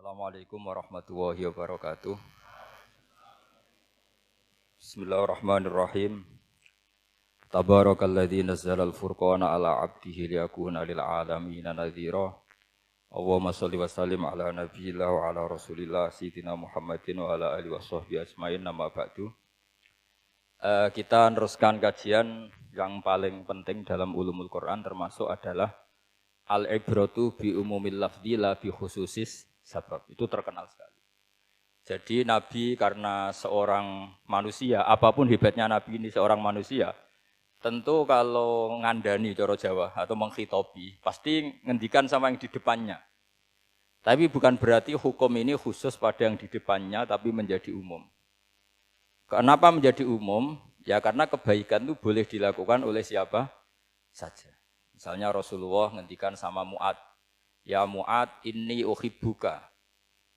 Assalamualaikum warahmatullahi wabarakatuh. Bismillahirrahmanirrahim. Tabarakalladzi nazzala al-furqana ala 'abdihi liyakuna lil 'alamin nadhira. Allahumma shalli wa sallim ala nabiyyillah wa ala rasulillah sayyidina Muhammadin wa ala alihi washabbihi ajmain. Nama ba'du. Kita meneruskan kajian yang paling penting dalam ulumul Quran termasuk adalah al-ibratu bi umumil lafzi la bi khususis sabab. Itu terkenal sekali. Jadi Nabi karena seorang manusia, apapun hebatnya Nabi ini seorang manusia, tentu kalau ngandani cara Jawa atau menghitobi, pasti ngendikan sama yang di depannya. Tapi bukan berarti hukum ini khusus pada yang di depannya, tapi menjadi umum. Kenapa menjadi umum? Ya karena kebaikan itu boleh dilakukan oleh siapa saja. Misalnya Rasulullah ngendikan sama Mu'ad, ya Mu'ad inni uhibbuka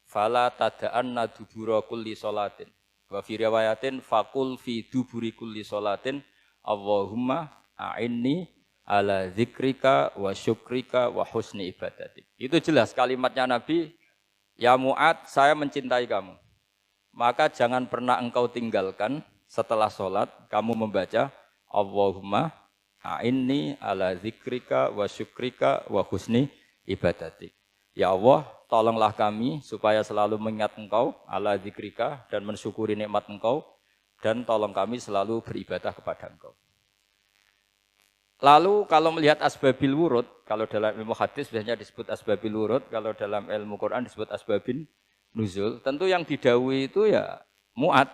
fala tada'anna dubura kulli sholatin wa fi riwayatin faqul fi duburi kulli sholatin Allahumma a'inni ala zikrika wa syukrika wa husni ibadatik. Itu jelas kalimatnya Nabi, ya Mu'ad saya mencintai kamu, maka jangan pernah engkau tinggalkan setelah sholat kamu membaca Allahumma a'inni ala zikrika wa syukrika wa husni ibadatik. Ya Allah, tolonglah kami supaya selalu mengingat Engkau ala zikrika dan mensyukuri nikmat Engkau, dan tolong kami selalu beribadah kepada Engkau. Lalu kalau melihat asbabil wurud, kalau dalam ilmu hadis biasanya disebut asbabil wurud, kalau dalam ilmu Quran disebut asbabin nuzul, tentu yang didhawuhi itu ya Mu'ad.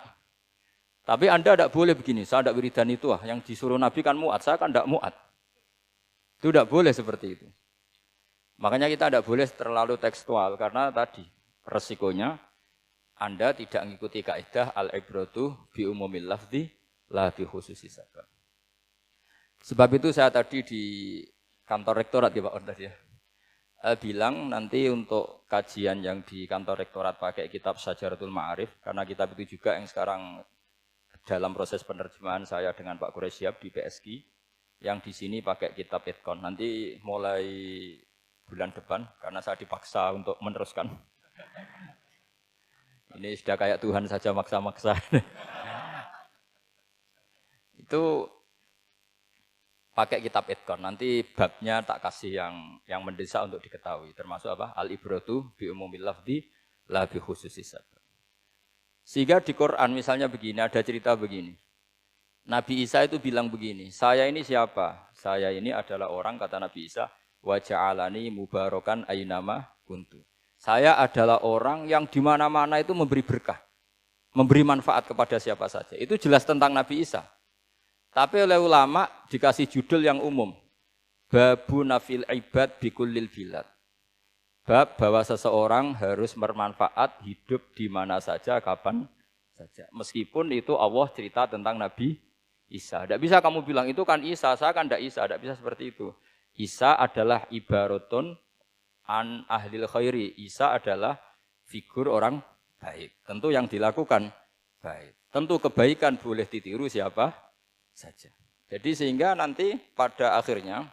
Tapi Anda tidak boleh begini, saya tidak wiridan itu, yang disuruh Nabi kan Mu'ad, saya kan tidak Mu'ad. Itu tidak boleh seperti itu. Makanya kita tidak boleh terlalu tekstual, karena tadi resikonya Anda tidak mengikuti kaidah al-ibratu bi umumil lafzi la bi khususi sabab. Sebab itu saya tadi di kantor rektorat ya Pak Ordas ya, bilang nanti untuk kajian yang di kantor rektorat pakai kitab Syajaratul Ma'arif, karena kitab itu juga yang sekarang dalam proses penerjemahan saya dengan Pak Quraisyab di PSG, yang di sini pakai kitab Itqon. Nanti mulai bulan depan, karena saya dipaksa untuk meneruskan. Ini sudah kayak Tuhan saja maksa-maksa. Itu pakai kitab Itqon. Nanti babnya tak kasih yang mendesak untuk diketahui. Termasuk apa? Al-ibratu bi umumil lafzi la bi khususis sabab. Sehingga di Quran misalnya begini, ada cerita begini. Nabi Isa itu bilang begini, saya ini siapa? Saya ini adalah orang, kata Nabi Isa, wa ja'alani mubarakan aynama kuntu. Saya adalah orang yang di mana-mana itu memberi berkah, memberi manfaat kepada siapa saja. Itu jelas tentang Nabi Isa. Tapi oleh ulama dikasih judul yang umum. Babu nafil ibad bikullil bilad. Bab bahwa seseorang harus bermanfaat hidup di mana saja, kapan saja. Meskipun itu Allah cerita tentang Nabi Isa. Tidak bisa kamu bilang itu kan Isa, saya kan tidak Isa. Tidak bisa seperti itu. Isa adalah ibaratun an ahlil khairi. Isa adalah figur orang baik. Tentu yang dilakukan baik. Tentu kebaikan boleh ditiru siapa saja. Jadi sehingga nanti pada akhirnya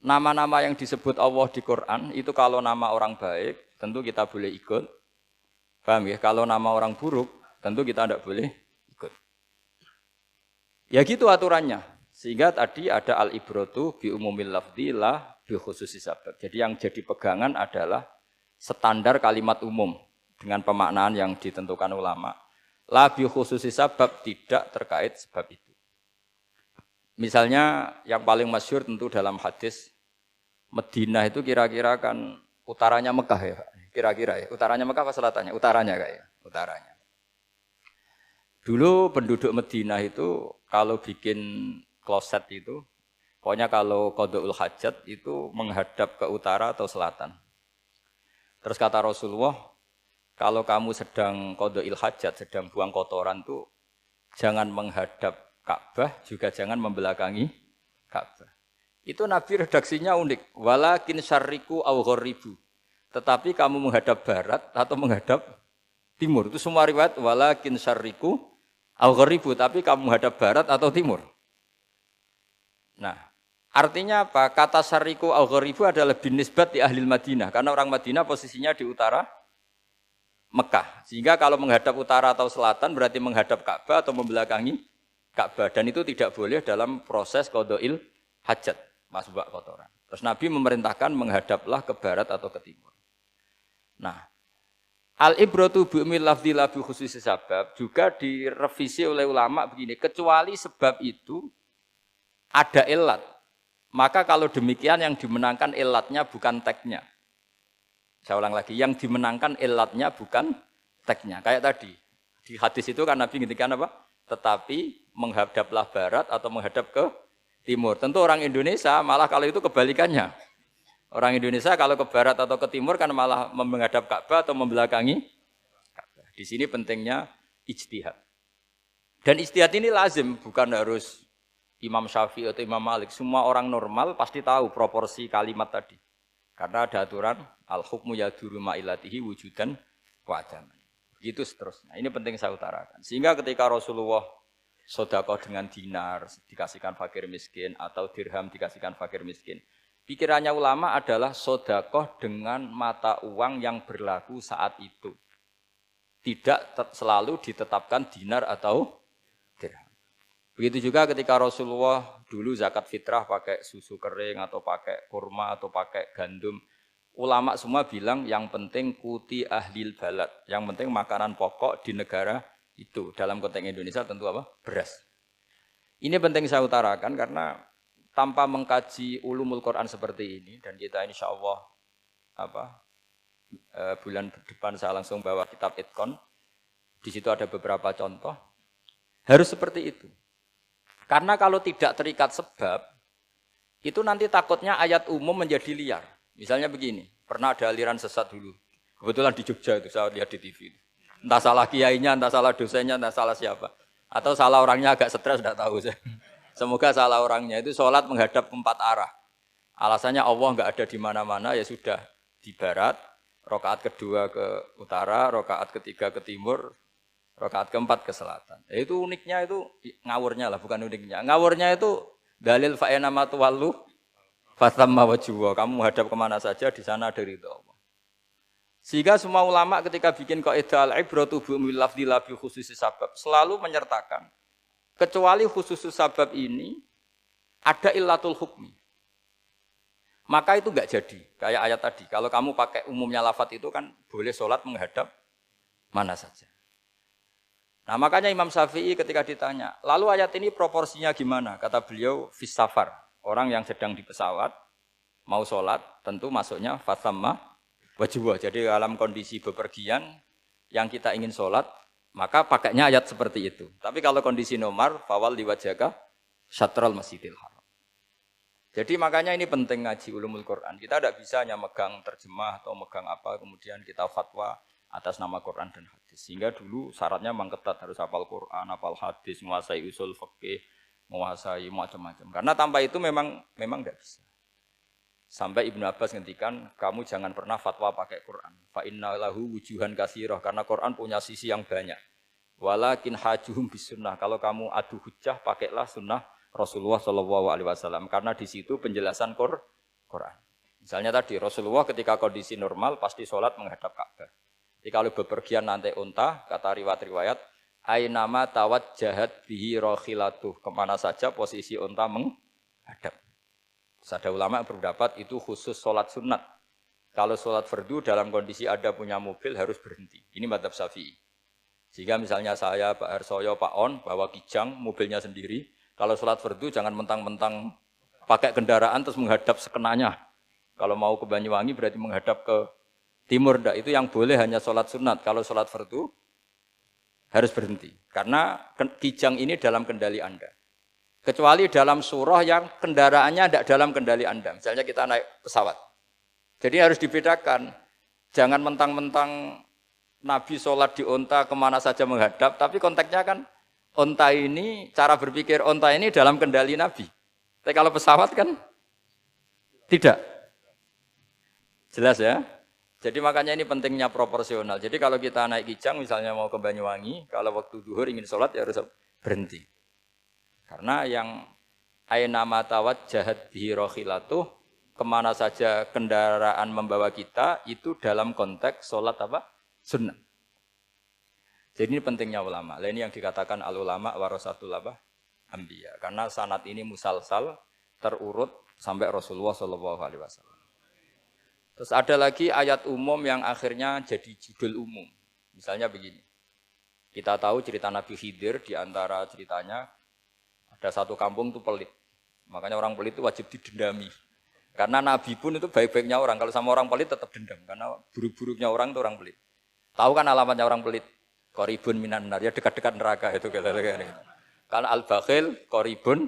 nama-nama yang disebut Allah di Quran itu kalau nama orang baik tentu kita boleh ikut. Paham ya? Kalau nama orang buruk tentu kita tidak boleh ikut. Ya gitu aturannya. Sehingga tadi ada al-ibratu bi umumil lafzi la bi khususi sabab. Jadi yang jadi pegangan adalah standar kalimat umum dengan pemaknaan yang ditentukan ulama. La bi khususi sabab, tidak terkait sebab itu. Misalnya yang paling masyhur tentu dalam hadis Madinah itu kira-kira kan utaranya Mekah ya Pak. Kira-kira ya. Utaranya Mekah apa selatannya? Utaranya kayak. Utaranya. Dulu penduduk Madinah itu kalau bikin kloset itu, pokoknya kalau qada'ul hajat itu menghadap ke utara atau selatan. Terus kata Rasulullah, kalau kamu sedang qada'il hajat, sedang buang kotoran itu jangan menghadap Ka'bah, juga jangan membelakangi Ka'bah. Itu Nabi redaksinya unik. Walakin syarriku aw gharibu. Tetapi kamu menghadap barat atau menghadap timur. Itu semua riwayat walakin syarriku aw gharibu, tapi kamu menghadap barat atau timur. Nah, artinya apa? Kata syarriku aw gharibu adalah binisbat di ahli Madinah. Karena orang Madinah posisinya di utara Mekah. Sehingga kalau menghadap utara atau selatan berarti menghadap Ka'bah atau membelakangi Ka'bah. Dan itu tidak boleh dalam proses qada'il hajat, masbuk kotoran. Terus Nabi memerintahkan menghadaplah ke barat atau ke timur. Nah, al-ibratu bi'umil lafzi la bi khususi sabab juga direvisi oleh ulama begini, kecuali sebab itu ada ilat. Maka kalau demikian yang dimenangkan ilatnya bukan teknya. Saya ulang lagi, yang dimenangkan ilatnya bukan teknya. Kayak tadi, di hadis itu kan Nabi ngintikan apa? Tetapi menghadaplah barat atau menghadap ke timur. Tentu orang Indonesia malah kalau itu kebalikannya. Orang Indonesia kalau ke barat atau ke timur kan malah menghadap Ka'bah atau membelakangi Ka'bah. Di sini pentingnya ijtihad. Dan ijtihad ini lazim, bukan harus Imam Syafi'i atau Imam Malik. Semua orang normal pasti tahu proporsi kalimat tadi. Karena ada aturan al-hukmu yaduru ma'ilatihi wujudan wa adaman. Begitu seterusnya. Ini penting saya utarakan. Sehingga ketika Rasulullah sedekah dengan dinar dikasihkan fakir miskin atau dirham dikasihkan fakir miskin. Pikirannya ulama adalah sedekah dengan mata uang yang berlaku saat itu. Tidak selalu ditetapkan dinar atau dirham. Begitu juga ketika Rasulullah dulu zakat fitrah pakai susu kering atau pakai kurma atau pakai gandum. Ulama semua bilang yang penting kuti ahlil balad. Yang penting makanan pokok di negara itu. Dalam konteks Indonesia tentu apa? Beras. Ini penting saya utarakan karena tanpa mengkaji ulumul Quran seperti ini dan kita insya Allah bulan depan saya langsung bawa kitab Itqan. Di situ ada beberapa contoh. Harus seperti itu. Karena kalau tidak terikat sebab, itu nanti takutnya ayat umum menjadi liar. Misalnya begini, pernah ada aliran sesat dulu. Kebetulan di Jogja itu saya lihat di TV. Entah salah kiainya, entah salah dosennya, entah salah siapa. Atau salah orangnya agak stres, tidak tahu saya. Semoga salah orangnya itu sholat menghadap 4 arah. Alasannya Allah enggak ada di mana-mana, ya sudah di barat, rakaat kedua ke utara, rakaat ketiga ke timur, rakaat keempat ke selatan. Itu uniknya itu ngawurnya lah, bukan uniknya. Ngawurnya itu dalil fa'ina matuwallu fatamma wajhuwa. Kamu hadap kemana saja di sana ada ridha Allah. Sehingga semua ulama ketika bikin kaidah al-ibratu bi'umil lafzi la bi khususi sabab selalu menyertakan kecuali khususus sabab ini ada illatul hukmi. Maka itu enggak jadi. Kayak ayat tadi, kalau kamu pakai umumnya lafaz itu kan boleh sholat menghadap mana saja. Nah makanya Imam Syafi'i ketika ditanya, lalu ayat ini proporsinya gimana? Kata beliau, fis safar. Orang yang sedang di pesawat, mau sholat, tentu masuknya fatamma wajibah. Jadi dalam kondisi bepergian, yang kita ingin sholat, maka pakainya ayat seperti itu. Tapi kalau kondisi nomor, fawal liwajaka syatral masjidil haram. Jadi makanya ini penting ngaji ulumul Quran. Kita tidak bisa hanya megang terjemah atau megang apa, kemudian kita fatwa atas nama Quran dan hadis. Sehingga dulu syaratnya memang ketat, harus hafal Quran, hafal hadis, menguasai usul fikih, menguasai macam-macam. Karena tanpa itu memang tidak bisa. Sampai Ibnu Abbas ngendikan, kamu jangan pernah fatwa pakai Quran. Fa inna lahu wujuhan katsirah, karena Quran punya sisi yang banyak. Walakin hajuhum bisunnah. Kalau kamu adu hujjah, pakailah sunnah Rasulullah SAW. Karena di situ penjelasan Quran. Misalnya tadi Rasulullah ketika kondisi normal pasti sholat menghadap Ka'bah. Jadi kalau bepergian nanti unta, kata riwayat-riwayat, ainama tawajjahat bihi rakhilatuh. Kemana saja posisi unta menghadap. Terus ada ulama yang berpendapat itu khusus sholat sunat. Kalau sholat fardu dalam kondisi ada punya mobil harus berhenti. Ini madzhab Syafi'i. Sehingga misalnya saya, Pak Harsoyo, Pak On, bawa kijang, mobilnya sendiri. Kalau sholat fardu jangan mentang-mentang pakai kendaraan terus menghadap sekenanya. Kalau mau ke Banyuwangi berarti menghadap ke timur. Itu yang boleh hanya sholat sunat. Kalau sholat fardu harus berhenti. Karena kijang ini dalam kendali Anda. Kecuali dalam surah yang kendaraannya tidak dalam kendali Anda. Misalnya kita naik pesawat. Jadi harus dibedakan. Jangan mentang-mentang Nabi sholat di unta kemana saja menghadap. Tapi konteksnya kan unta ini, cara berpikir unta ini dalam kendali Nabi. Tapi kalau pesawat kan tidak. Jelas ya? Jadi makanya ini pentingnya proporsional. Jadi kalau kita naik kijang misalnya mau ke Banyuwangi, kalau waktu zuhur ingin sholat ya harus berhenti. Karena yang aina matawat jahat bihi rakhilatuh, kemana saja kendaraan membawa kita, itu dalam konteks sholat apa? Sunnah. Jadi ini pentingnya ulama. Lah ini yang dikatakan al ulama warasatul anbiya. Karena sanad ini musalsal terurut sampai Rasulullah Shallallahu alaihi wasallam. Terus ada lagi ayat umum yang akhirnya jadi judul umum. Misalnya begini. Kita tahu cerita Nabi Khidir, di antara ceritanya ada satu kampung itu pelit. Makanya orang pelit itu wajib didendami. Karena Nabi pun itu baik-baiknya orang. Kalau sama orang pelit tetap dendam. Karena buruk-buruknya orang itu orang pelit. Tahu kan alamatnya orang pelit? Qoribun minan nar, ya dekat-dekat neraka itu. Karena al-bakhil qoribun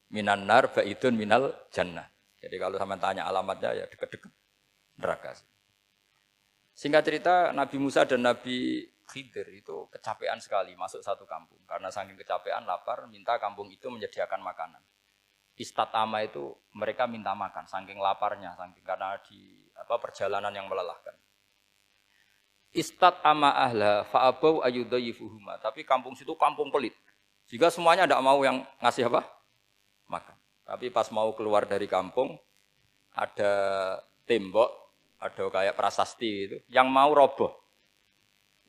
minan nar, ba'idun minal jannah. Jadi kalau sama tanya alamatnya ya dekat-dekat neraka. Singkat cerita Nabi Musa dan Nabi Khidir itu kecapean sekali masuk satu kampung. Karena saking kecapean, lapar, minta kampung itu menyediakan makanan. Istatama itu mereka minta makan, saking laparnya, saking karena di perjalanan yang melelahkan. Istatama ahla fa'abau ayyudayifuhuma. Tapi kampung situ kampung pelit. Jika semuanya tidak mau yang ngasih apa? Makan. Tapi pas mau keluar dari kampung, ada tembok, ada kayak prasasti itu, yang mau roboh.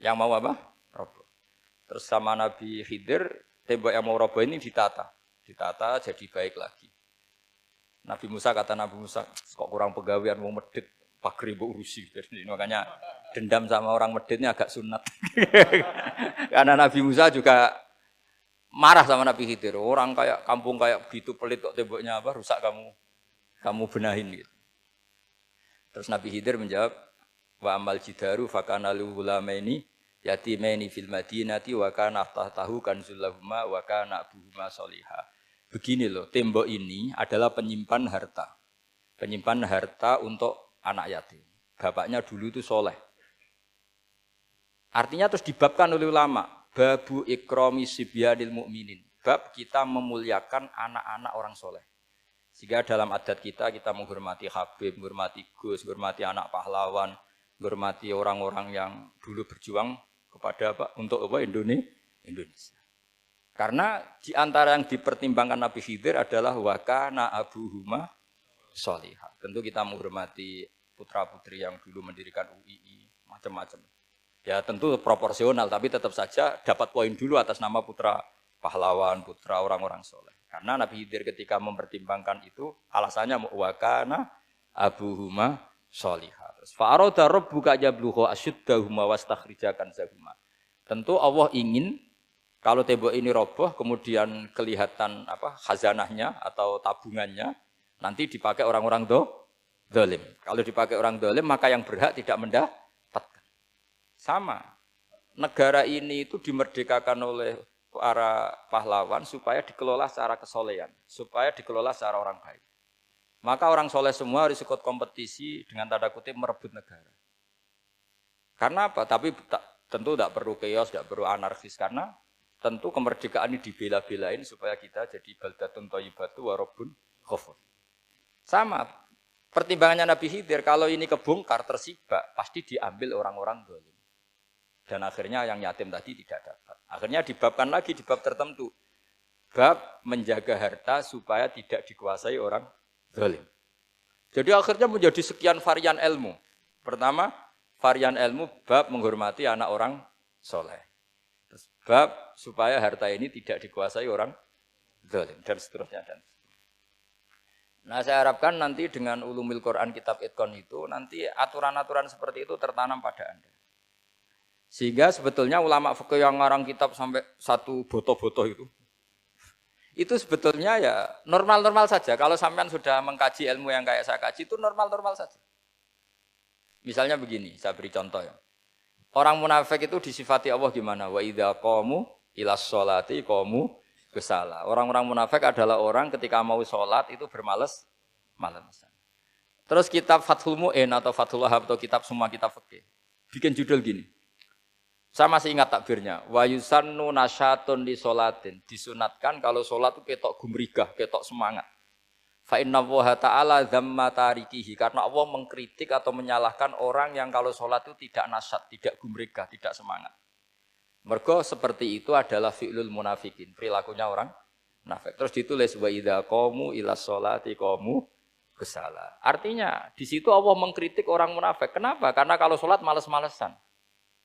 Yang mau apa? Roboh. Terus sama Nabi Khidir, tembok yang mau roboh ini ditata. Ditata jadi baik lagi. Nabi Musa kata Nabi Musa, kok kurang pegawaian mau medit, pagri bu urusi. Jadi makanya dendam sama orang meditnya agak sunat. Karena Nabi Musa juga marah sama Nabi Khidir. Orang kayak kampung kayak gitu pelit kok temboknya apa rusak kamu benahin gitu. Terus Nabi Khidir menjawab, wa amal jidaru fakana luhulamaini yatimaini fil madinati wa kana tahtahu kanzul lahuma wa kana abuhuma sholihah. Begini loh, tembok ini adalah penyimpan harta. Penyimpan harta untuk anak yatim. Bapaknya dulu itu soleh. Artinya terus dibabkan oleh ulama. Babu ikrami sibyanil mu'minin. Bab kita memuliakan anak-anak orang soleh. Sehingga dalam adat kita menghormati Habib, menghormati Gus, menghormati anak pahlawan, menghormati orang-orang yang dulu berjuang kepada untuk Indonesia. Karena di antara yang dipertimbangkan Nabi Khidir adalah wakana abuhuma sholihah. Tentu kita menghormati putra-putri yang dulu mendirikan UII, macam-macam. Ya tentu proporsional, tapi tetap saja dapat poin dulu atas nama putra pahlawan, putra orang-orang soleh. Karena Nabi Khidir ketika mempertimbangkan itu, alasannya wakana abuhuma sholihah. Fa'arada rabbuka yablugha ashuddahuma wastakhrijakan zahuma. Tentu Allah ingin kalau tembok ini roboh, kemudian kelihatan khazanahnya atau tabungannya, nanti dipakai orang-orang dolim. Kalau dipakai orang dolim, maka yang berhak tidak mendapatkan. Sama, negara ini itu dimerdekakan oleh para pahlawan supaya dikelola secara kesolehan, supaya dikelola secara orang baik. Maka orang soleh semua harus ikut kompetisi dengan tanda kutip merebut negara. Karena apa? Tapi tentu tidak perlu chaos, tidak perlu anarkis, karena tentu kemerdekaan ini dibela-belain supaya kita jadi baldatun thayyibatu wa rabbun ghafur. Sama, pertimbangannya Nabi Khidir, kalau ini kebongkar, tersibak, pasti diambil orang-orang zalim. Dan akhirnya yang yatim tadi tidak dapat. Akhirnya dibabkan lagi di bab tertentu. Bab menjaga harta supaya tidak dikuasai orang zalim. Jadi akhirnya menjadi sekian varian ilmu. Pertama, varian ilmu bab menghormati anak orang soleh. Bab supaya harta ini tidak dikuasai orang zalim dan seterusnya. Nah saya harapkan nanti dengan ulumul Quran kitab Itqan itu nanti aturan-aturan seperti itu tertanam pada Anda. Sehingga sebetulnya ulama fikih yang ngarang kitab sampai satu boto-boto itu sebetulnya ya normal-normal saja. Kalau sampean sudah mengkaji ilmu yang kayak saya kaji itu normal-normal saja. Misalnya begini, saya beri contoh ya. Orang munafik itu disifati Allah gimana? Wa idza qamu ilas sholati qamu kusala. Orang-orang munafik adalah orang ketika mau sholat itu bermalas-malasan. Terus kitab Fathul Mu'in atau Fathul Wahab atau kitab semua kitab fikih bikin judul gini. Saya masih ingat takbirnya. Wa yusannu nasyatun li sholatin. Disunatkan kalau sholat itu ketok gumrigah, ketok semangat. Fa inna Allaha ta'ala dzamma tarikihi, karena Allah mengkritik atau menyalahkan orang yang kalau sholat itu tidak nasyat, tidak gumregah, tidak semangat. Mergo seperti itu adalah fi'lul munafikin, perilakunya orang munafik. Terus ditulis wa idza qamu ilas sholati qamu kusala. Artinya di situ Allah mengkritik orang munafik. Kenapa? Karena kalau sholat males-malesan.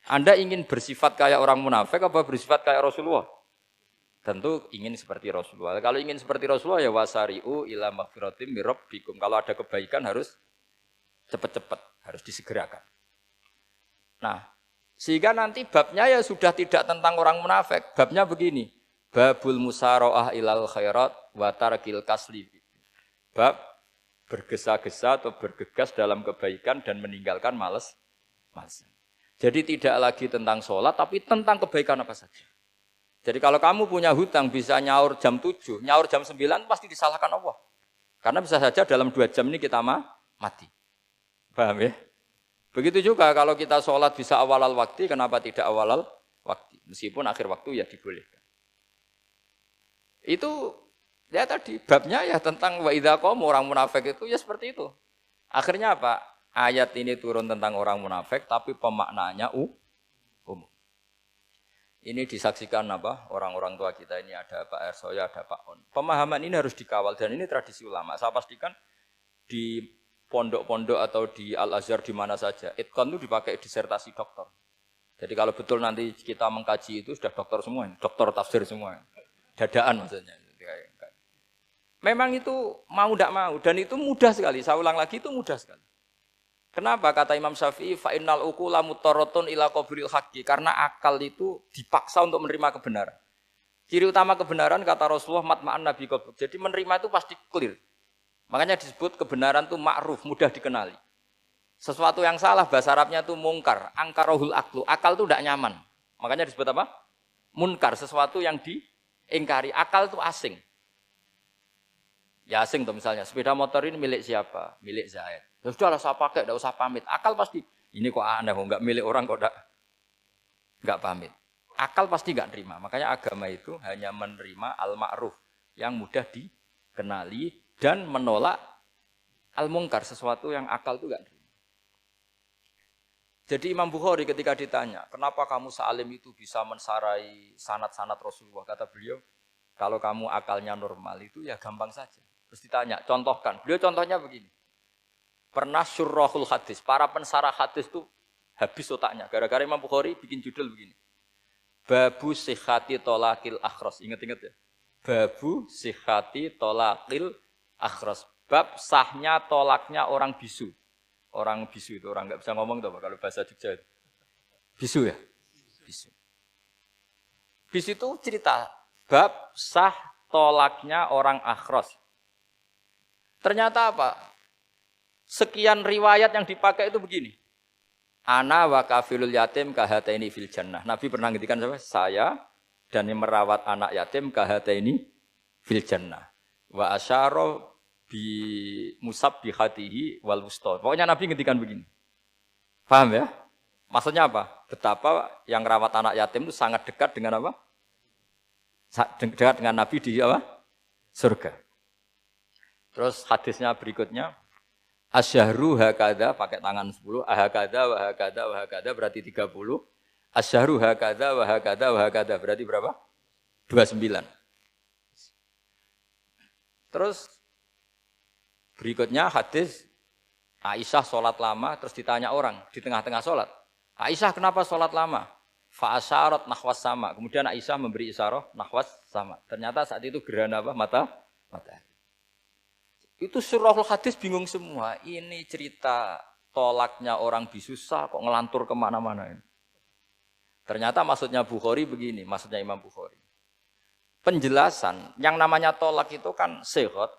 Anda ingin bersifat kayak orang munafik apa bersifat kayak Rasulullah? Tentu ingin seperti Rasulullah. Kalau ingin seperti Rasulullah ya wasari'u ila maghfiratim mir rabbikum. Kalau ada kebaikan harus cepat-cepat, harus disegerakan. Nah, sehingga nanti babnya ya sudah tidak tentang orang munafik. Babnya begini. Babul musara'ah ilal khairat wa tarkil kasli. Bab bergesa-gesa atau bergegas dalam kebaikan dan meninggalkan malas. Jadi tidak lagi tentang sholat, tapi tentang kebaikan apa saja. Jadi kalau kamu punya hutang bisa nyaur jam 7, nyaur jam 9 pasti disalahkan Allah. Karena bisa saja dalam 2 jam ini kita mati. Paham ya? Begitu juga kalau kita sholat bisa awalal waktu, kenapa tidak awalal waktu? Meskipun akhir waktu ya dibolehkan. Itu ya tadi babnya ya tentang wa idza qamu orang munafik itu ya seperti itu. Akhirnya apa? Ayat ini turun tentang orang munafik tapi pemaknaannya umum. Ini disaksikan apa? Orang-orang tua kita ini ada Pak Ersoya, ada Pak On. Pemahaman ini harus dikawal dan ini tradisi ulama. Saya pastikan di pondok-pondok atau di Al-Azhar di mana saja, itqan itu dipakai disertasi doktor. Jadi kalau betul nanti kita mengkaji itu sudah doktor semua, doktor tafsir semua. Dadaan maksudnya. Memang itu mau tidak mau dan itu mudah sekali. Saya ulang lagi itu mudah sekali. Kenapa kata Imam Syafi'i fa innal uqula mutarratun ila qabril haqqi karena akal itu dipaksa untuk menerima kebenaran. Ciri utama kebenaran kata Rasulullah matma'an nabi qabr. Jadi menerima itu pasti clear. Makanya disebut kebenaran itu ma'ruf, mudah dikenali. Sesuatu yang salah bahasa Arabnya itu mungkar, angkarohul aklu. Akal itu tidak nyaman. Makanya disebut apa? Munkar, sesuatu yang diingkari. Akal itu asing. Ya asing tuh misalnya, sepeda motor ini milik siapa? Milik Zaid. Ya sudah lah saya pakai, tidak usah pamit. Akal pasti, ini kok aneh, kok nggak milik orang kok nggak pamit. Akal pasti nggak terima. Makanya agama itu hanya menerima al-ma'ruf yang mudah dikenali dan menolak al-mungkar, sesuatu yang akal itu nggak terima. Jadi Imam Bukhari ketika ditanya, kenapa kamu sealim itu bisa mensarai sanad-sanad Rasulullah? Kata beliau, kalau kamu akalnya normal itu ya gampang saja. Terus ditanya, contohkan. Beliau contohnya begini. Pernah syurrahul hadis, para pensarah hadis itu habis otaknya. Gara-gara Imam Bukhari bikin judul begini. Babu sihhati tolakil akhros. Ingat-ingat ya. Babu sihhati tolakil akhros. Bab sahnya tolaknya orang bisu. Orang bisu itu orang nggak bisa ngomong tuh kalau bahasa Jogja itu. Bisu ya? Bisu. Bisu itu cerita bab sah tolaknya orang akhros. Ternyata apa? Sekian riwayat yang dipakai itu begini. Ana wa kafilul yatim kahataini fil jannah. Nabi pernah ngendikan saya dan yang merawat anak yatim kahataini fil jannah. Wa asyara bi musabbihatihi wal wusta. Pokoknya Nabi ngendikan begini. Paham ya? Maksudnya apa? Betapa yang merawat anak yatim itu sangat dekat dengan apa? Dekat dengan Nabi di apa? Surga. Terus hadisnya berikutnya asyahru hakada pakai tangan 10, ahakada wa hakada wa hakada berarti 30. Asyahru hakada wa hakada wa hakada berarti berapa? 29. Terus berikutnya hadis Aisyah sholat lama terus ditanya orang di tengah-tengah sholat. Aisyah kenapa sholat lama? Fa'asyarat nahwas sama. Kemudian Aisyah memberi isyarah nahwas sama. Ternyata saat itu gerhana apa? Matahari. Itu surahul hadis bingung semua. Ini cerita tolaknya orang bisusah kok ngelantur kemana-mana ini. Ternyata maksudnya Bukhari begini, maksudnya Imam Bukhari. Penjelasan, yang namanya tolak itu kan sihot.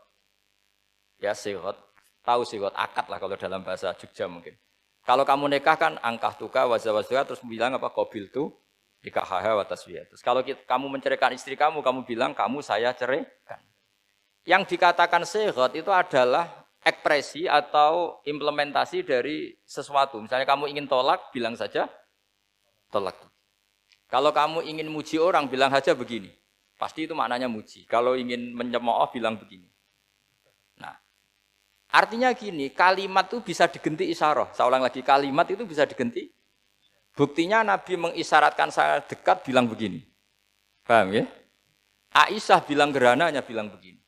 Ya sihot, tahu sihot, akad lah kalau dalam bahasa Jogja mungkin. Kalau kamu nikah kan angkah tuka, wazawazduha, terus bilang apa? Qabil tu, nikahaha wa taswiyah. Terus kalau kamu menceraikan istri kamu bilang kamu saya ceraikan. Yang dikatakan sihot itu adalah ekspresi atau implementasi dari sesuatu. Misalnya kamu ingin tolak, bilang saja tolak. Kalau kamu ingin muji orang, bilang saja begini. Pasti itu maknanya muji. Kalau ingin menyemooh, bilang begini. Nah, artinya gini, kalimat itu bisa diganti isyarah. Saya ulang lagi, kalimat itu bisa diganti. Buktinya Nabi mengisyaratkan saya dekat, bilang begini. Paham ya? Aisyah bilang gerhananya, bilang begini.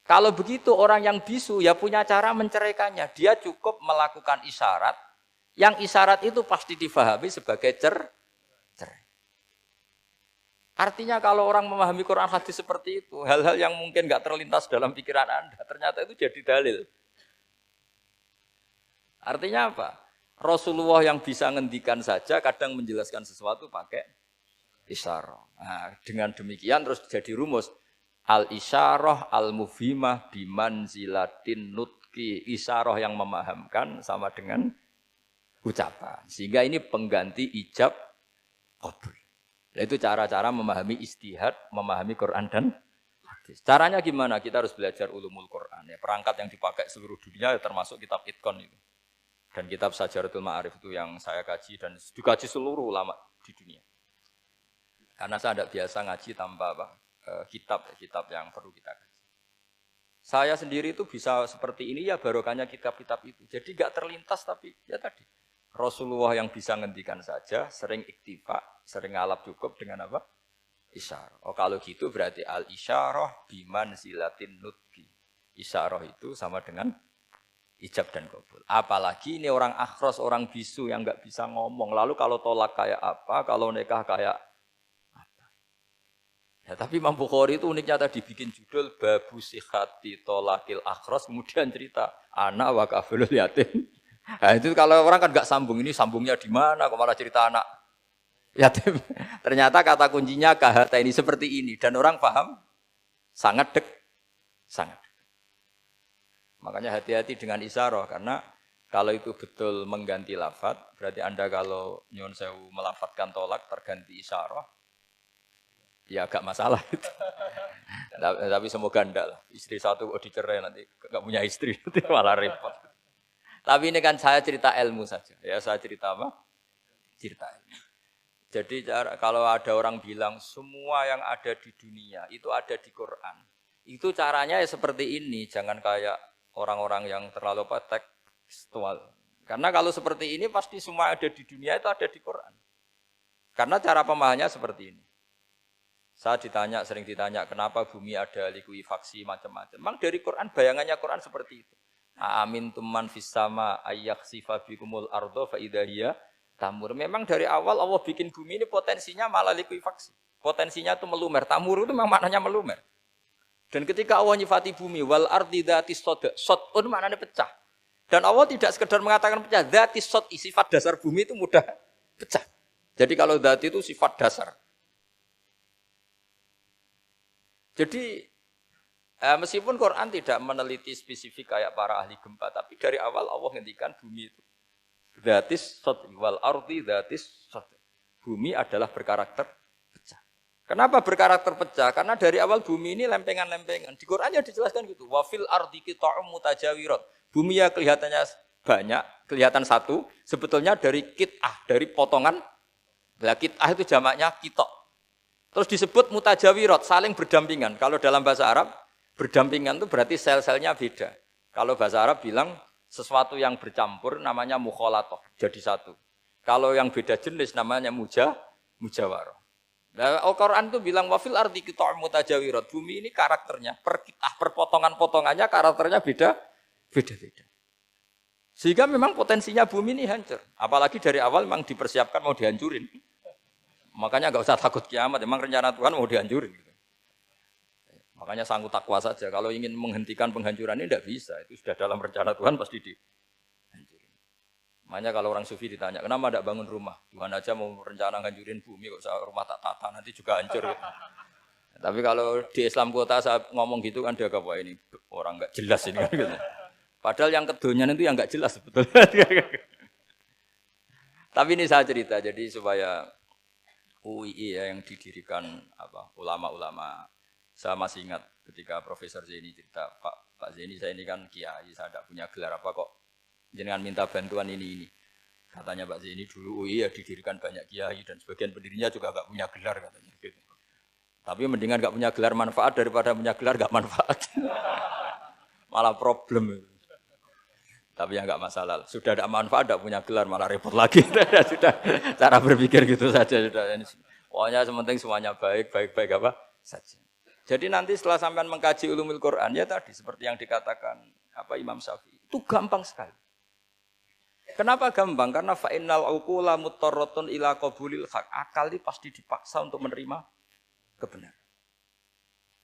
Kalau begitu orang yang bisu ya punya cara menceraikannya. Dia cukup melakukan isyarat Yang isyarat itu pasti difahami sebagai cerai. Artinya kalau orang memahami Quran hadis seperti itu, hal-hal yang mungkin nggak terlintas dalam pikiran Anda, ternyata itu jadi dalil. Artinya apa? Rasulullah yang bisa ngendikan saja kadang menjelaskan sesuatu pakai isyarah. Nah, dengan demikian terus jadi rumus al-isyarah al-mufhimah bimanzilatin nutki. Isyarah yang memahamkan sama dengan ucapan. Sehingga ini pengganti ijab qabul. Itu cara-cara memahami istihad, memahami Quran dan hadis. Caranya gimana? Kita harus belajar ulumul Quran. Ya, perangkat yang dipakai seluruh dunia termasuk kitab Itqan itu. Dan kitab Sajaratul Ma'arif itu yang saya kaji dan dikaji seluruh ulama di dunia. Karena saya tidak biasa ngaji tanpa kitab yang perlu kita kaji. Saya sendiri itu bisa seperti ini ya barokahnya kitab-kitab itu. Jadi gak terlintas tapi ya tadi. Rasulullah yang bisa ngendikan saja, sering iktifa, sering ngalap cukup dengan apa? Isyarah. Oh kalau gitu berarti al-isyarah bimanzilatin nutki. Isyarah itu sama dengan ijab dan qabul. Apalagi ini orang akhros, orang bisu yang nggak bisa ngomong. Lalu kalau tolak kayak apa, kalau nikah kayak apa. Ya, tapi Imam Bukhari itu uniknya tadi bikin judul Babu Sihati Tolakil Akhros, kemudian cerita anak wa kafilul yatim. Nah, itu kalau orang kan nggak sambung, ini sambungnya di mana? Kok malah cerita anak yatim? Ternyata kata kuncinya kahata ini seperti ini dan orang paham sangat sangat. Makanya hati-hati dengan isyarah karena kalau itu betul mengganti lafaz, berarti Anda kalau nyuwun sewu melafadzkan tolak terganti isyarah, ya agak masalah itu. Tapi semoga enggak lah. Istri satu kok dicerai nanti enggak punya istri nanti malah repot. Tapi ini kan saya cerita ilmu saja. Ya saya cerita apa? Cerita ilmu. Jadi kalau ada orang bilang semua yang ada di dunia itu ada di Quran. Itu caranya ya seperti ini. Jangan kayak orang-orang yang terlalu tekstual. Karena kalau seperti ini pasti semua ada di dunia itu ada di Quran. Karena cara pemahamannya seperti ini. Saya sering ditanya kenapa bumi ada likuifaksi macam-macam. Memang dari Quran, bayangannya Quran seperti itu. Amin tuman fis sama ayyakhsifa bikumul ardo fa idza hiya tamur. Memang dari awal Allah bikin bumi ini potensinya malah likuifaksi. Potensinya itu melumer. Tamur itu memang maknanya melumer. Dan ketika Allah nyifati bumi wal ardi dzatis sada, sadun maknanya pecah. Dan Allah tidak sekedar mengatakan pecah, dzatis sad, sifat dasar bumi itu mudah pecah. Jadi kalau dzat itu sifat dasar. Jadi meskipun Quran tidak meneliti spesifik kayak para ahli gempa, tapi dari awal Allah ngendikan bumi itu dzatis sad wal ardi dzatis sad. Bumi adalah berkarakter pecah. Kenapa berkarakter pecah? Karena dari awal bumi ini lempengan-lempengan. Di Qurannya dijelaskan gitu. Wa fil ardi qita'um mutajawirat. Bumi ya kelihatannya banyak, kelihatan satu, sebetulnya dari qit'ah, dari potongan. Lah qit'ah itu jamaknya qita'. Terus disebut mutajawirat, saling berdampingan. Kalau dalam bahasa Arab berdampingan itu berarti sel-selnya beda. Kalau bahasa Arab bilang sesuatu yang bercampur namanya mukhalatoh, jadi satu. Kalau yang beda jenis namanya mujawarah. Nah, Al-Quran itu bilang wafil ardi qita'um mutajawirat. Bumi ini karakternya per potongan-potongannya karakternya beda-beda. Sehingga memang potensinya bumi ini hancur. Apalagi dari awal memang dipersiapkan mau dihancurin. Makanya enggak usah takut kiamat, memang rencana Tuhan mau dihancurin. Makanya sanggup takwa saja. Kalau ingin menghentikan penghancuran ini tidak bisa. Itu sudah dalam rencana Tuhan pasti dihancurin. Makanya kalau orang sufi ditanya, kenapa tidak bangun rumah? Tuhan aja mau rencana menghancurin bumi, kok rumah tak tata nanti juga hancur. Tapi kalau di Islam kota saya ngomong gitu kan dia apa ini orang nggak jelas ini kan gitu. Padahal yang kedonyan itu yang nggak jelas sebetulnya. Tapi ini saya cerita jadi supaya UII ya, yang didirikan ulama-ulama. Saya masih ingat ketika Profesor Zaini cerita, Pak Zaini saya ini kan kiai, saya tidak punya gelar apa kok jenengan minta bantuan ini. Katanya Pak Zaini dulu UI ya didirikan banyak kiai dan sebagian pendirinya juga enggak punya gelar katanya gitu. Tapi mendingan enggak punya gelar manfaat daripada punya gelar enggak manfaat. Malah problem. Tapi ya enggak masalah. Sudah ada manfaat enggak punya gelar malah repot lagi. Sudah cara berpikir gitu saja sudah. Pokoknya sementing semuanya baik apa saja. Jadi nanti setelah sampean mengkaji ulumul Quran ya tadi seperti yang dikatakan Imam Syafi'i itu gampang sekali. Kenapa gampang? Karena fa'innal uqula muttarratun ila qabulil haq. Akal ini pasti dipaksa untuk menerima kebenaran.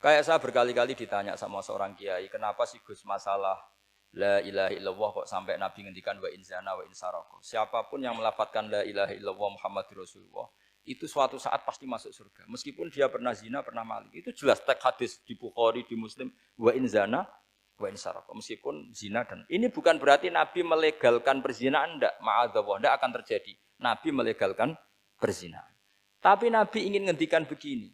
Kayak saya berkali-kali ditanya sama seorang kiai, kenapa sih Gus masalah la ilaha illallah kok sampai Nabi ngendikan wa in zana wa in saraka. Siapapun yang melafadzkan la ilaha illallah Muhammadur Rasulullah, itu suatu saat pasti masuk surga. Meskipun dia pernah zina, pernah maling. Itu jelas teks hadis di Bukhari, di Muslim, wa in zana wa in saraka. Meskipun zina dan ini bukan berarti Nabi melegalkan perzinahan, enggak, ma'adzallah, enggak akan terjadi. Nabi melegalkan perzinahan. Tapi Nabi ingin ngendikan begini.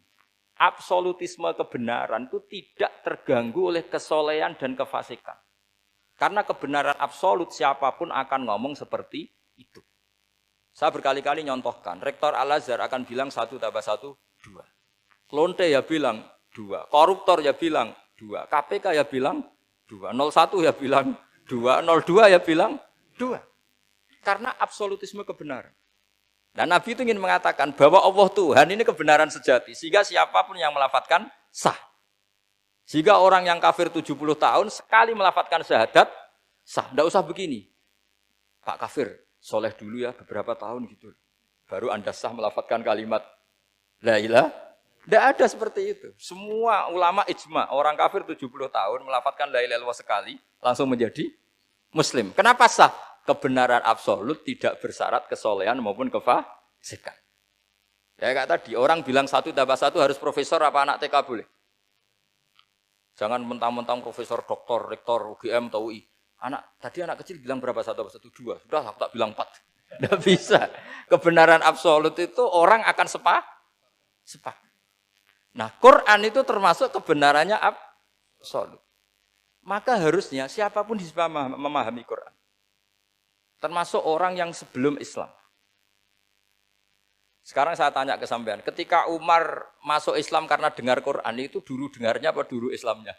Absolutisme kebenaran itu tidak terganggu oleh kesolehan dan kefasikan. Karena kebenaran absolut siapapun akan ngomong seperti itu. Saya berkali-kali nyontohkan, Rektor Al-Azhar akan bilang 1 tambah 1, 2. Klonte ya bilang 2, koruptor ya bilang 2, KPK ya bilang 2, 01 ya bilang 2, 02 ya bilang 2. Karena absolutisme kebenaran. Dan Nabi itu ingin mengatakan bahwa Allah Tuhan ini kebenaran sejati. Sehingga siapapun yang melafadzkan sah. Sehingga orang yang kafir 70 tahun sekali melafadzkan syahadat sah. Tidak usah begini. Pak kafir, soleh dulu ya beberapa tahun gitu. Baru Anda sah melafadzkan kalimat la ilaha. Tidak ada seperti itu. Semua ulama ijma. Orang kafir 70 tahun melafadzkan la ilaha illallah sekali. Langsung menjadi muslim. Kenapa sah? Kebenaran absolut tidak bersyarat kesolehan maupun kefasikan. Ya kayak tadi, orang bilang 1 tambah 1 harus profesor apa anak TK boleh? Jangan mentang-mentang profesor, doktor, rektor, UGM atau UI. Tadi anak kecil bilang berapa 1 tambah 1? 2. Sudah aku tak bilang 4. Tidak bisa. Kebenaran absolut itu orang akan sepakat. Nah, Quran itu termasuk kebenarannya absolut. Maka harusnya siapapun bisa memahami Quran. Termasuk orang yang sebelum Islam. Sekarang saya tanya ke sampean, ketika Umar masuk Islam karena dengar Quran, itu dulu dengarnya apa dulu Islamnya?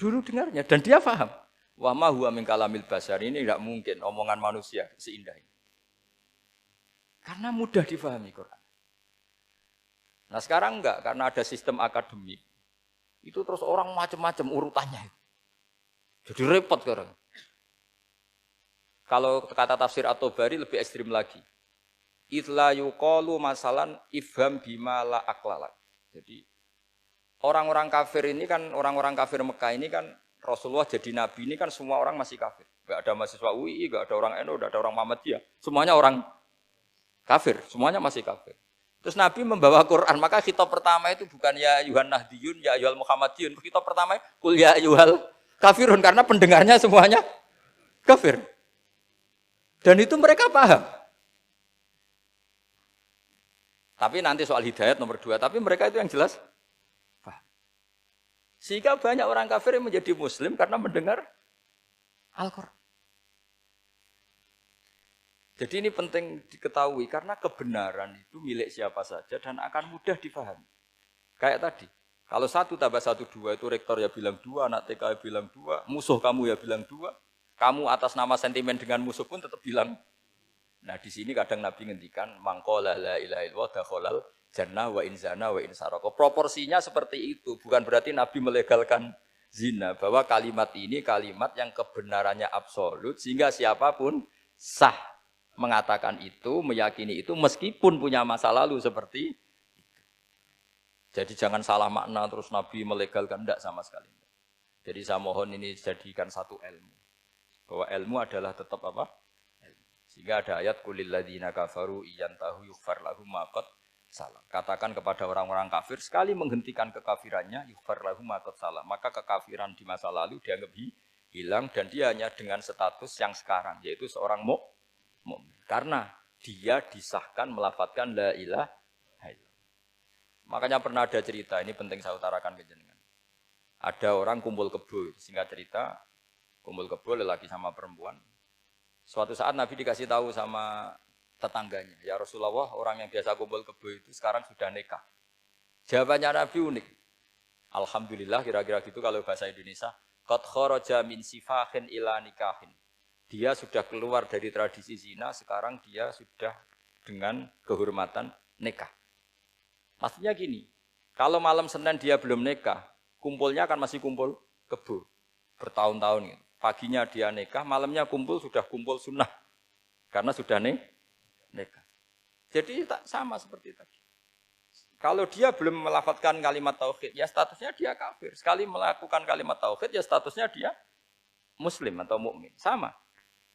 Dulu dengarnya, dan dia paham. Wa ma huwa min kalamil basar, ini tidak mungkin omongan manusia seindah ini. Karena mudah difahami Quran. Nah sekarang enggak, karena ada sistem akademik. Itu terus orang macam-macam urutannya. Jadi repot sekarang. Kalau kata tafsir At-Tabari lebih ekstrim lagi. Itla yuqalu masalan ifham bima la aqlalak. Jadi orang-orang kafir ini kan, orang-orang kafir Mekah ini kan Rasulullah jadi nabi ini kan semua orang masih kafir. Enggak ada mahasiswa UI, enggak ada orang NU, enggak ada orang Muhammadiyah. Semuanya orang kafir, semuanya masih kafir. Terus Nabi membawa Quran, maka khitab pertama itu bukan ya ayuhan nahdiyun, ya ayuhal Muhammadiyun. Khitab pertama kul ya ayuhal kafirun, karena pendengarnya semuanya kafir. Dan itu mereka paham. Tapi nanti soal hidayat nomor 2. Tapi mereka itu yang jelas paham. Sehingga banyak orang kafir yang menjadi muslim karena mendengar Al-Quran. Jadi ini penting diketahui. Karena kebenaran itu milik siapa saja dan akan mudah difahami. Kayak tadi. Kalau 1 tambah 1, 2 itu rektor ya bilang 2, anak TK ya bilang 2, musuh kamu ya bilang 2. Kamu atas nama sentimen dengan musuh pun tetap bilang. Nah di sini kadang Nabi ngendikan mangqala la ilaha illallah dakhalal jannah wa in zana wa in saraka. Proporsinya seperti itu. Bukan berarti Nabi melegalkan zina, bahwa kalimat ini kalimat yang kebenarannya absolut sehingga siapapun sah mengatakan itu, meyakini itu meskipun punya masa lalu seperti itu. Jadi jangan salah makna terus Nabi melegalkan, enggak sama sekali. Jadi saya mohon ini jadikan satu ilmu. Bahwa ilmu adalah tetap apa? Ilmu. Sehingga ada ayat kulil ladzina kafaru iyantahu yughfar lahum ma qad salam. Katakan kepada orang-orang kafir sekali menghentikan kekafirannya yughfar lahum ma qad salam. Maka kekafiran di masa lalu dianggap hilang dan dia hanya dengan status yang sekarang yaitu seorang mukmin. Karena dia disahkan melafadzkan la ilaha illallah. Makanya pernah ada cerita, ini penting saya utarakan ke jenengan. Ada orang kumpul kebo, singkat cerita kumpul kebo lelaki sama perempuan. Suatu saat Nabi dikasih tahu sama tetangganya, ya Rasulullah orang yang biasa kumpul kebo itu sekarang sudah nikah. Jawabannya Nabi unik. Alhamdulillah kira-kira gitu kalau bahasa Indonesia. Qad kharaja min sifahin ila nikahin. Dia sudah keluar dari tradisi zina, sekarang dia sudah dengan kehormatan nikah. Maksudnya gini, kalau malam Senin dia belum nikah, kumpulnya kan masih kumpul kebo bertahun-tahun gitu. paginya dia nikah, malamnya sudah kumpul sunnah. Karena sudah nikah. Jadi tak sama seperti tadi. Kalau dia belum melafalkan kalimat tauhid, ya statusnya dia kafir. Sekali melakukan kalimat tauhid, ya statusnya dia muslim atau mukmin. Sama.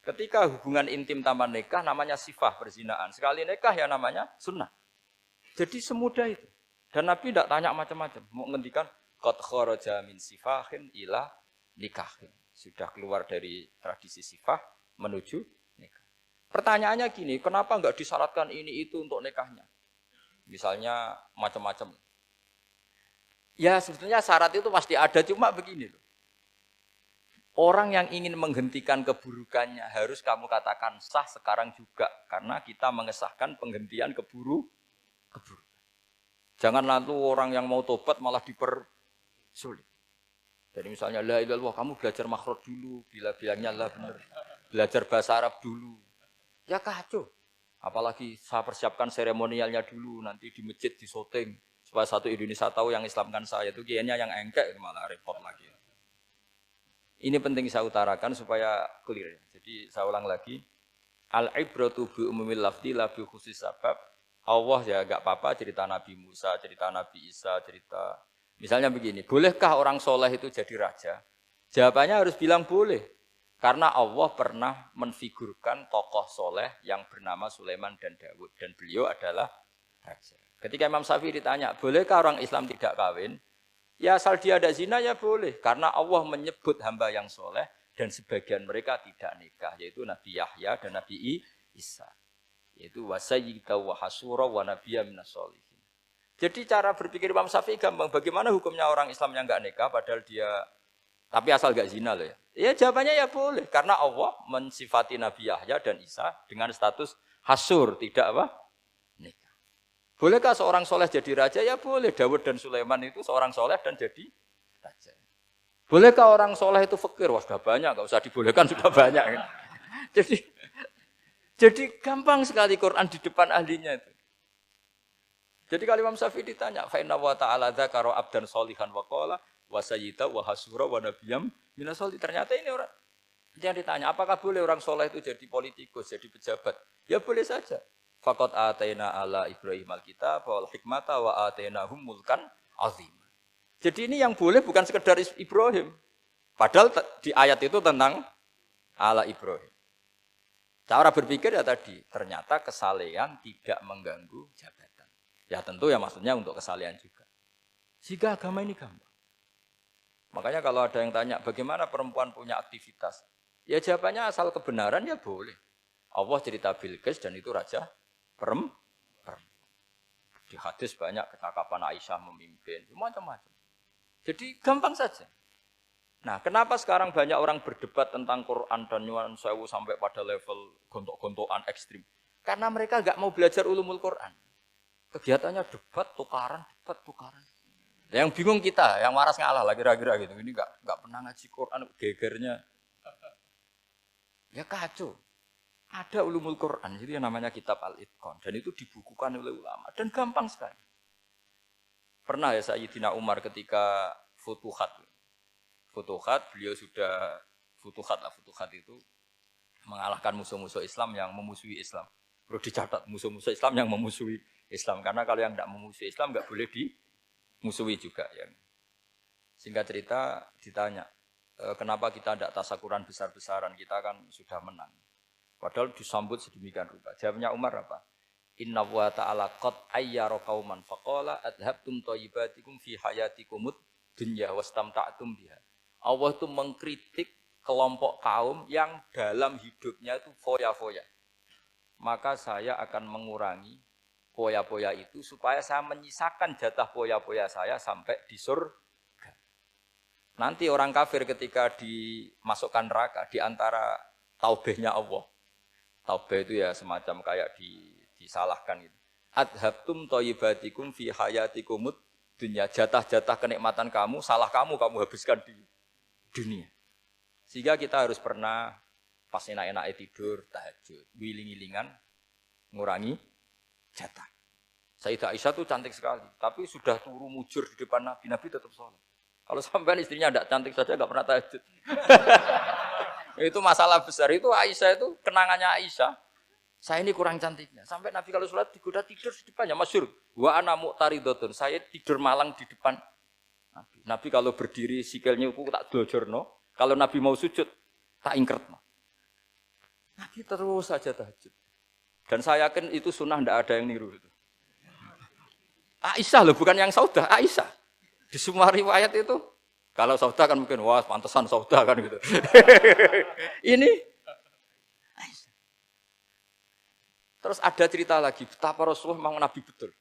Ketika hubungan intim tanpa nikah namanya sifah perzinaan. Sekali nikah ya namanya sunnah. Jadi semudah itu. Dan Nabi tidak tanya macam-macam. Mau ngendikan qad kharaja min sifahin ila nikahin. Sudah keluar dari tradisi sifah menuju nikah. Pertanyaannya gini, kenapa enggak disyaratkan ini itu untuk nikahnya? Misalnya macam-macam. Ya sebetulnya syarat itu pasti ada, cuma begini loh. Orang yang ingin menghentikan keburukannya harus kamu katakan sah sekarang juga. Karena kita mengesahkan penghentian keburukan. Jangan lalu orang yang mau tobat malah dipersulit. Jadi misalnya, la ilaha illallah, kamu belajar makhraj dulu. Bila bilangnya lah benar. Belajar bahasa Arab dulu. Ya kacau. Apalagi saya persiapkan seremonialnya dulu. Nanti di masjid, di syuting. Supaya satu Indonesia tahu yang Islamkan saya. Itu kayaknya yang engkek malah repot lagi. Ini penting saya utarakan supaya clear. Jadi saya ulang lagi. Al-ibratu bi umumil lafzi la bi khusus sabab. Allah ya enggak apa-apa cerita Nabi Musa, cerita Nabi Isa, cerita. Misalnya begini, bolehkah orang soleh itu jadi raja? Jawabannya harus bilang boleh. Karena Allah pernah menfigurkan tokoh soleh yang bernama Sulaiman dan Daud. Dan beliau adalah raja. Ketika Imam Syafi'i ditanya, bolehkah orang Islam tidak kawin? Ya asal dia ada zina ya boleh. Karena Allah menyebut hamba yang soleh dan sebagian mereka tidak nikah. Yaitu Nabi Yahya dan Nabi Isa. Yaitu wasayyida wa hasura wa nabiyya minas sholihin. Jadi cara berpikir Imam Syafi'i gampang. Bagaimana hukumnya orang Islam yang enggak nikah padahal dia tapi asal enggak zina loh ya. Ya jawabannya ya boleh karena Allah mensifati Nabi Yahya dan Isa dengan status hasur, tidak apa? Nikah. Bolehkah seorang soleh jadi raja? Ya boleh. Daud dan Sulaiman itu seorang soleh dan jadi raja. Bolehkah orang soleh itu fakir? Wah sudah banyak, enggak usah dibolehkan sudah banyak. Jadi gampang sekali Quran di depan ahlinya itu. Jadi kalau Imam Syafi'i ditanya, fa inna wa ta'ala dzakara abdan sholihan wa qala wa sayyida wa hasura wa nabiyyam minas sholihin. Ternyata ini orang yang ditanya, apakah boleh orang soleh itu jadi politikus, jadi pejabat? Ya boleh saja. Faqad ataina ala Ibrahim al-kitab wal hikmata wa atainahum mulkan azim. Jadi ini yang boleh bukan sekedar Ibrahim. Padahal di ayat itu tentang ala Ibrahim. Cara berpikir ya tadi, ternyata kesalehan tidak mengganggu jabatan. Ya tentu ya maksudnya untuk kesalehan juga. Sehingga agama ini gampang. Makanya kalau ada yang tanya, bagaimana perempuan punya aktivitas? Ya jawabannya asal kebenaran ya boleh. Allah cerita Bilqis dan itu raja perempuan. Di hadis banyak kecakapan Aisyah memimpin, macam-macam. Jadi gampang saja. Nah, kenapa sekarang banyak orang berdebat tentang Quran dan nyuwun sewu sampai pada level gontok-gontokan ekstrim? Karena mereka enggak mau belajar ulumul Quran. Kegiatannya debat, tukaran. Yang bingung kita, yang waras ngalah lah kira-kira gitu. Ini enggak pernah ngaji Quran, gegernya. Ya kacau. Ada ulumul Quran, jadi yang namanya kitab Al-Itqan. Dan itu dibukukan oleh ulama. Dan gampang sekali. Pernah ya Sayyidina Umar ketika Futuhat, beliau sudah Futuhat itu mengalahkan musuh-musuh Islam yang memusuhi Islam. Perlu dicatat, musuh-musuh Islam yang memusuhi Islam. Karena kalau yang tidak memusuhi Islam nggak boleh dimusuhi juga. Ya. Singkat cerita ditanya, kenapa kita tidak tasakuran besar-besaran, kita kan sudah menang. Padahal disambut sedemikian rupa. Jawabnya Umar apa? Inna wa ta'ala qad ayyara qauman faqala adhabtum thayyibatikum fi hayatikumud dunya wastamta'tum biha. Allah itu mengkritik kelompok kaum yang dalam hidupnya itu foya-foya. Maka saya akan mengurangi foya-foya itu supaya saya menyisakan jatah foya-foya saya sampai di surga. Nanti orang kafir ketika dimasukkan neraka di antara taubehnya Allah. Taubeh itu ya semacam kayak disalahkan gitu. Adhabtum thayyibatikum fi hayatikumud dunya. Jatah-jatah kenikmatan kamu, salah kamu habiskan di dunia. Sehingga kita harus pernah pas enak-enaknya tidur, tahajud, wiling-wilingan, ngurangi jatah. Sayyidah Aisyah itu cantik sekali, tapi sudah turu mujur di depan Nabi tetap sholat. Kalau sampai istrinya tidak cantik saja, nggak pernah tahajud. Itu masalah besar. Itu Aisyah itu kenangannya Aisyah. Saya ini kurang cantiknya. Sampai Nabi kalau sholat digoda tidur di depannya. Masyhur. Wa ana muqtaridotun. Saya tidur malang di depan Nabi. Nabi kalau berdiri sikilnya aku tak dojorno. Kalau Nabi mau sujud tak ingkretno. Nabi terus saja tahajud. Dan saya yakin itu sunnah, tidak ada yang niru itu. Aisyah loh, bukan yang Saudah, Aisyah. Di semua riwayat itu, kalau Saudah kan mungkin, wah pantesan Saudah kan gitu. Ini Aisyah. Terus ada cerita lagi, betapa Rasulullah memang Nabi betul.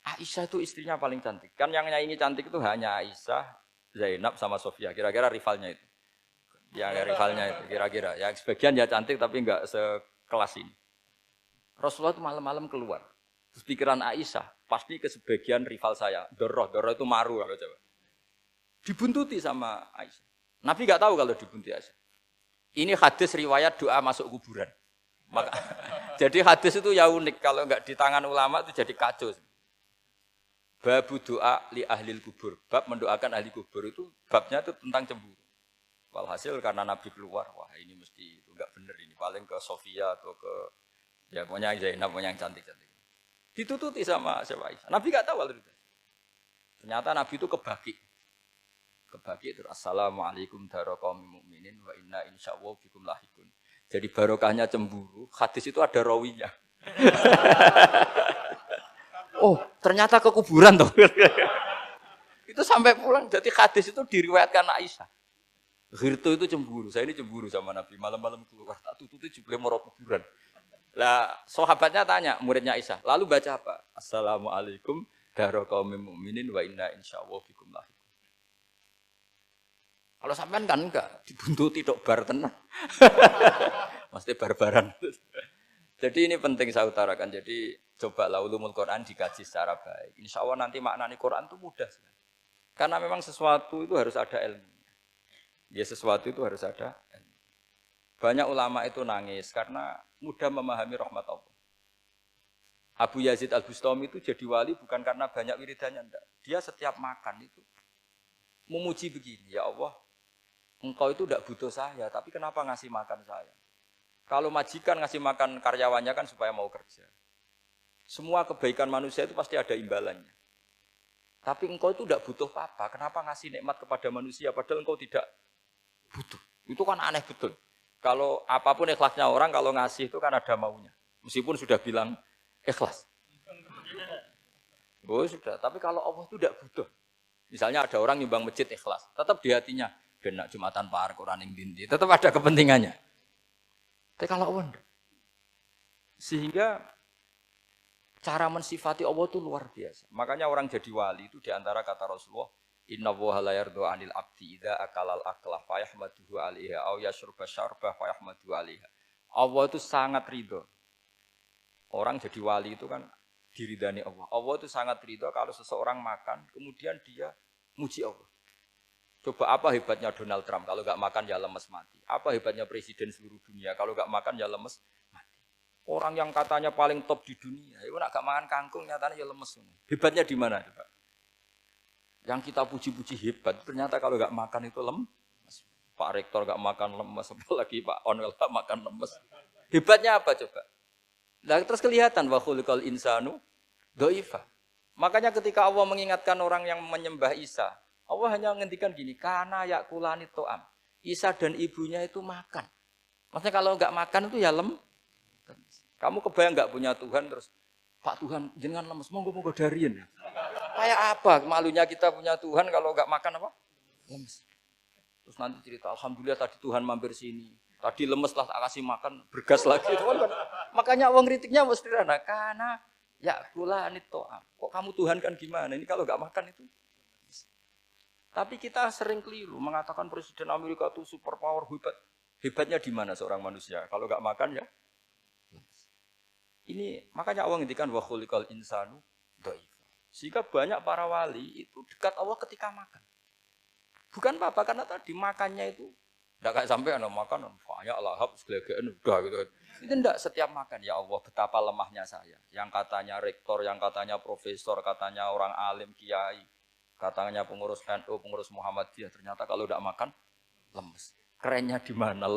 Aisyah itu istrinya paling cantik. Kan yang nyanyi cantik itu hanya Aisyah, Zainab sama Sofia. Kira-kira rivalnya itu. Ya rivalnya itu kira-kira. Ya sebagian ya cantik tapi enggak sekelas ini. Rasulullah itu malam-malam keluar. Terus pikiran Aisyah pasti ke sebagian rival saya. Doroh itu maru kalau coba. Dibuntuti sama Aisyah. Nabi enggak tahu kalau dibuntuti Aisyah. Ini hadis riwayat doa masuk kuburan. Maka jadi hadis itu ya unik kalau enggak di tangan ulama itu jadi kacau. Babu doa li ahlil kubur. Bab mendoakan ahli kubur itu babnya itu tentang cemburu. Walhasil karena Nabi keluar, wah ini mesti itu enggak benar ini. Paling ke Sofia atau ke ya pokoknya Zainab, pokoknya yang cantik-cantik. Ditututi sama siapa Aisyah. Nabi enggak tahu hal itu. Ternyata Nabi itu kebaki. Kebaki itu assalamualaikum daraqaumil mukminin wa inna insyaallah bikum lahikun. Jadi barokahnya cemburu, hadis itu ada rawinya. Oh, ternyata ke kuburan toh. Itu sampai pulang jadi hadis itu diriwayatkan Aisyah. Ghirtu itu cemburu. Saya ini cemburu sama Nabi. Malam-malam keluar tak tututi juga mau kuburan. Lah, sahabatnya tanya muridnya Aisyah. Lalu baca apa? Assalamualaikum daraqaumil mukminin wa inna insyaallah bikum lahikun. Kalau sampean kan enggak dibuntuti tok bar tenan. Mesti barbaran. Jadi ini penting saya utarakan. Jadi cobalah ulumul Quran dikaji secara baik. Insya Allah nanti maknani Quran itu mudah sekali. Karena memang sesuatu itu harus ada ilmu. Ya sesuatu itu harus ada. Banyak ulama itu nangis karena mudah memahami rahmat Allah. Abu Yazid Al-Bustami itu jadi wali bukan karena banyak wiridannya, enggak. Dia setiap makan itu memuji begini, ya Allah, engkau itu enggak butuh saya, tapi kenapa ngasih makan saya? Kalau majikan ngasih makan karyawannya kan supaya mau kerja. Semua kebaikan manusia itu pasti ada imbalannya. Tapi engkau itu enggak butuh apa-apa, kenapa ngasih nikmat kepada manusia padahal engkau tidak butuh. Itu kan aneh betul. Kalau apapun ikhlasnya orang, kalau ngasih itu kan ada maunya. Meskipun sudah bilang ikhlas. Oh sudah, tapi kalau Allah itu tidak butuh. Misalnya ada orang nyumbang masjid ikhlas, tetap di hatinya, benak Jumatan Pak Quran yang dindi, tetap ada kepentingannya. Tapi kalau Allah enggak. Sehingga cara mensifati Allah itu luar biasa. Makanya orang jadi wali itu diantara kata Rasulullah, Inna woha la yardu anil abdi idha akalal aklah fayahmaduhu alaiha au yashrubah syarbah fayahmaduhu alaiha. Allah itu sangat ridho. Orang jadi wali itu kan diridani Allah. Allah itu sangat ridho kalau seseorang makan kemudian dia muji Allah. Coba apa hebatnya Donald Trump kalau gak makan ya lemes mati. Apa hebatnya presiden seluruh dunia kalau gak makan ya lemes mati. Orang yang katanya paling top di dunia, itu nak gak makan kangkung nyatanya ya lemes. Hebatnya di mana coba? Yang kita puji-puji hebat, ternyata kalau nggak makan itu lemes. Pak Rektor nggak makan lemes, apalagi Pak Onwel nggak makan lemes. Hebatnya apa coba? Nah, terus kelihatan wa khuliqal insanu dhaifa. Makanya ketika Allah mengingatkan orang yang menyembah Isa, Allah hanya menghentikan gini, kana yakulani to'am. Isa dan ibunya itu makan. Maksudnya kalau nggak makan itu ya lemes. Kamu kebayang nggak punya Tuhan terus, Pak Tuhan jangan lemes, monggo dariin. Kayak apa malunya kita punya Tuhan kalau nggak makan apa? Lemes. Terus nanti cerita, alhamdulillah tadi Tuhan mampir sini. Tadi lemes lah tak kasih makan, bergas lagi. Kan? Makanya uang kritiknya mesti sederhana. Karena ya pula to'am. Kok kamu Tuhan kan gimana? Ini kalau nggak makan itu. Tapi kita sering keliru mengatakan Presiden Amerika itu super power hebat. Hebatnya di mana seorang manusia? Kalau nggak makan ya. Ini makanya Allah ngendikan wa khuliqal insanu dhaif. Sehingga banyak para wali itu dekat Allah ketika makan. Bukan apa-apa karena tadi makannya itu enggak kayak sampai ana makan banyak lahap segala-galanya udah gitu. Itu enggak setiap makan ya Allah betapa lemahnya saya. Yang katanya rektor, yang katanya profesor, katanya orang alim kiai, katanya pengurus NU, pengurus Muhammadiyah ternyata kalau enggak makan lemes. kerennya di mana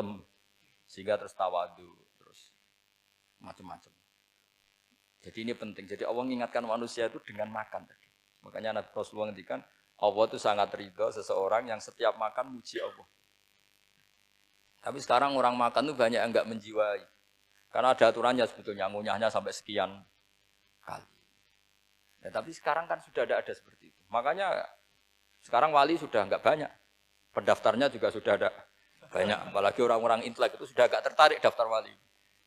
sehingga terus tawadu, terus macam-macam. Jadi ini penting. Jadi Allah mengingatkan manusia itu dengan makan tadi. Makanya Nabi Rasulullah ngendikan Allah itu sangat ridho seseorang yang setiap makan muji Allah. Tapi sekarang orang makan tuh banyak yang enggak menjiwai. Karena ada aturannya sebetulnya, ngunyahnya sampai sekian kali. Ya, tapi sekarang kan sudah ada seperti itu. Makanya sekarang wali sudah enggak banyak. Pendaftarnya juga sudah ada banyak. Apalagi orang-orang intelek itu sudah agak tertarik daftar wali.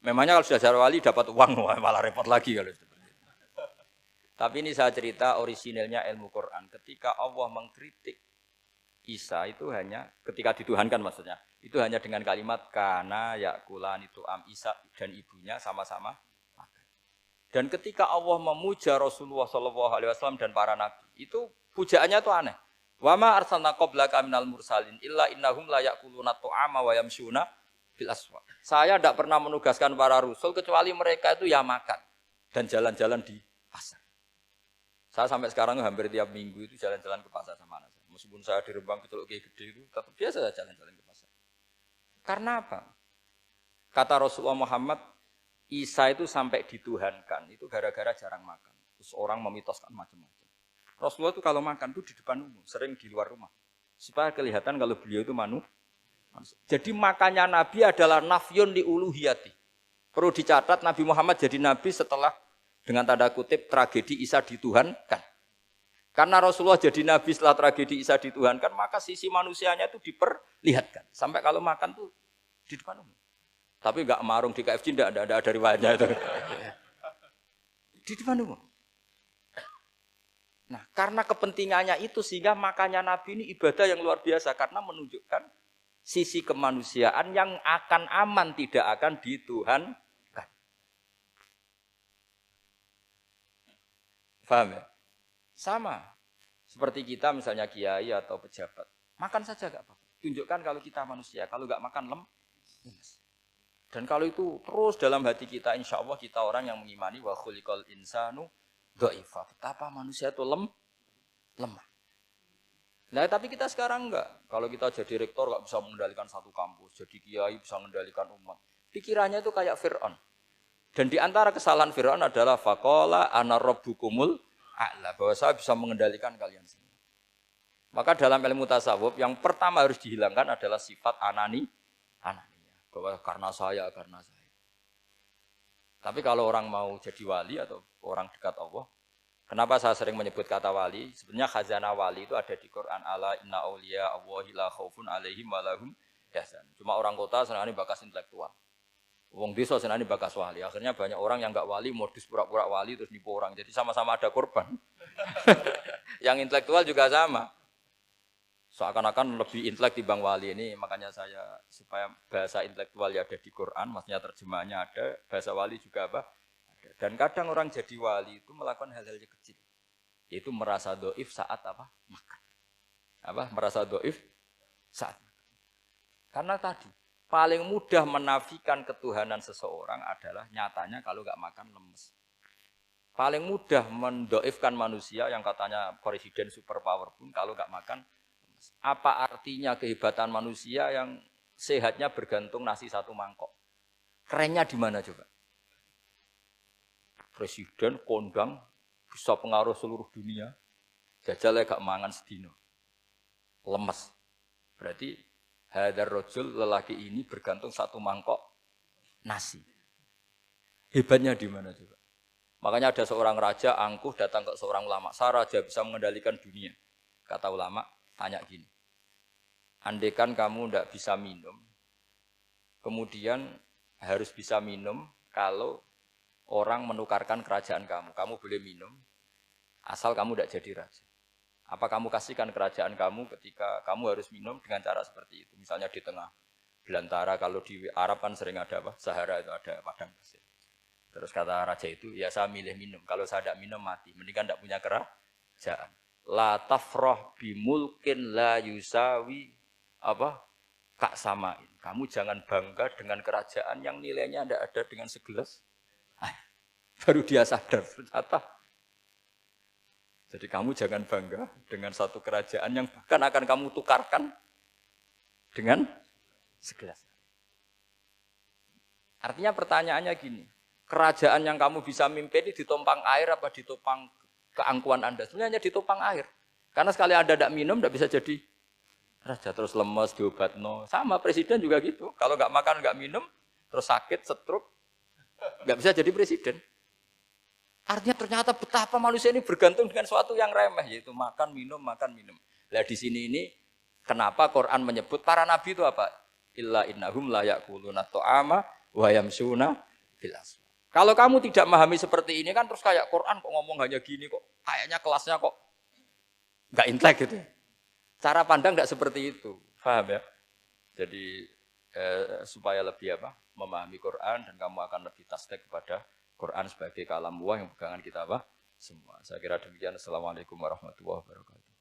Memangnya kalau sudah jadi wali dapat uang, malah repot lagi kalau seperti itu. Tapi ini saya cerita orisinilnya ilmu Quran. Ketika Allah mengkritik Isa itu hanya ketika dituhankan maksudnya. Itu hanya dengan kalimat kana yakulan itu Isa dan ibunya sama-sama makan. Dan ketika Allah memuja Rasulullah SAW dan para nabi, itu pujaannya itu aneh. Wa ma arsalna qablaka minal mursalin illa innahum la yakuluna ta'ama wa yamshuna fil aswaq. Saya tidak pernah menugaskan para rasul kecuali mereka itu ya makan dan jalan-jalan di pasar. Saya sampai sekarang hampir tiap minggu itu jalan-jalan ke pasar sama anak saya. Meskipun saya di Rembang Betul Oke Gede itu tetap biasa saya jalan-jalan ke pasar. Karena apa? Kata Rasulullah Muhammad, Isa itu sampai dituhankan itu gara-gara jarang makan. Terus orang memitoskan macam-macam. Rasulullah itu kalau makan itu di depan umum, sering di luar rumah. Supaya kelihatan kalau beliau itu manusia. Jadi makannya Nabi adalah nafyun li uluhiyati. Perlu dicatat Nabi Muhammad jadi Nabi setelah dengan tanda kutip tragedi Isa dituhankan. Karena Rasulullah jadi Nabi setelah tragedi Isa dituhankan, maka sisi manusianya itu diperlihatkan. Sampai kalau makan tuh di depan umum. Tapi enggak marung di KFC, enggak ada riwayatnya itu. Di depan umum. Nah, karena kepentingannya itu sehingga makannya Nabi ini ibadah yang luar biasa. Karena menunjukkan sisi kemanusiaan yang akan aman, tidak akan dituhankan. Paham ya? Sama. Seperti kita misalnya kiai atau pejabat. Makan saja enggak apa-apa. Tunjukkan kalau kita manusia. Kalau enggak makan lemes. Dan kalau itu terus dalam hati kita, insya Allah kita orang yang mengimani wa khuliqal insanu dha'ifa. Betapa manusia itu lemah. Nah, tapi kita sekarang enggak. Kalau kita jadi rektor enggak bisa mengendalikan satu kampus, jadi kiai bisa mengendalikan umat. Pikirannya itu kayak Fir'aun. Dan di antara kesalahan Fir'aun adalah faqala ana rabbukumul a'la, bahwa saya bisa mengendalikan kalian semua. Maka dalam ilmu tasawuf yang pertama harus dihilangkan adalah sifat anania. Bahwa karena saya. Tapi kalau orang mau jadi wali atau orang dekat Allah, kenapa saya sering menyebut kata wali? Sebenarnya khazanah wali itu ada di Quran. Ala inna awliya Allahi la khaufun alaihim wa lahum yahzan. Cuma orang kota senangnya bakas intelektual. Wong desa senangnya bakas wali. Akhirnya banyak orang yang enggak wali modus pura-pura wali terus nipu orang. Jadi sama-sama ada korban. Yang intelektual juga sama. Seakan-akan lebih intelek dibanding wali ini, makanya saya supaya bahasa intelektual ya ada di Quran, maksudnya terjemahannya ada, bahasa wali juga apa? Ada. Dan kadang orang jadi wali itu melakukan hal-hal yang kecil, yaitu merasa doif saat apa? Makan. Merasa doif saat makan. Karena tadi paling mudah menafikan ketuhanan seseorang adalah nyatanya kalau nggak makan lemes. Paling mudah mendoifkan manusia yang katanya presiden superpower pun kalau nggak makan. Apa artinya kehebatan manusia yang sehatnya bergantung nasi satu mangkok? Kerennya di mana coba? Presiden kondang bisa pengaruh seluruh dunia. Jajalnya gak mangan sedino. Lemes. Berarti hadar rojul lelaki ini bergantung satu mangkok nasi. Hebatnya di mana coba? Makanya ada seorang raja angkuh datang ke seorang ulama. Saya raja bisa mengendalikan dunia. Kata ulama, tanya gini, andaikan kamu tidak bisa minum, kemudian harus bisa minum kalau orang menukarkan kerajaan kamu. Kamu boleh minum, asal kamu tidak jadi raja. Apa kamu kasihkan kerajaan kamu ketika kamu harus minum dengan cara seperti itu? Misalnya di tengah belantara, kalau di Arab kan sering ada apa? Sahara itu ada padang pasir. Terus kata raja itu, ya saya milih minum. Kalau saya tidak minum mati, mendingan tidak punya kerajaan. La tafrah bimulkin la yusawi kak samain. Kamu jangan bangga dengan kerajaan yang nilainya tidak ada dengan segelas. Baru dia sadar ternyata. Jadi kamu jangan bangga dengan satu kerajaan yang bahkan akan kamu tukarkan dengan Segelas. Artinya pertanyaannya gini, kerajaan yang kamu bisa mimpin ini ditumpang air apa ditopang keangkuhan Anda? Sebenarnya hanya ditopang air. Karena sekali Anda tidak minum, tidak bisa jadi raja. Terus lemes, diobatno. Sama presiden juga gitu. Kalau nggak makan, nggak minum, terus sakit, stroke, nggak bisa jadi presiden. Artinya ternyata betapa manusia ini bergantung dengan sesuatu yang remeh, yaitu makan, minum, makan, minum. Nah di sini ini, kenapa Quran menyebut para nabi itu apa? Illa innahum la ya'kuluna ta'ama wa yamsuna fil aswaq. Kalau kamu tidak memahami seperti ini kan terus kayak Quran kok ngomong hanya gini kok. Kayaknya kelasnya kok enggak intelek gitu. Cara pandang enggak seperti itu. Paham ya? Jadi supaya lebih apa? Memahami Quran dan kamu akan lebih tasdik kepada Quran sebagai kalam Allah yang pegangan kita apa? Semua. Saya kira demikian. Assalamualaikum warahmatullahi wabarakatuh.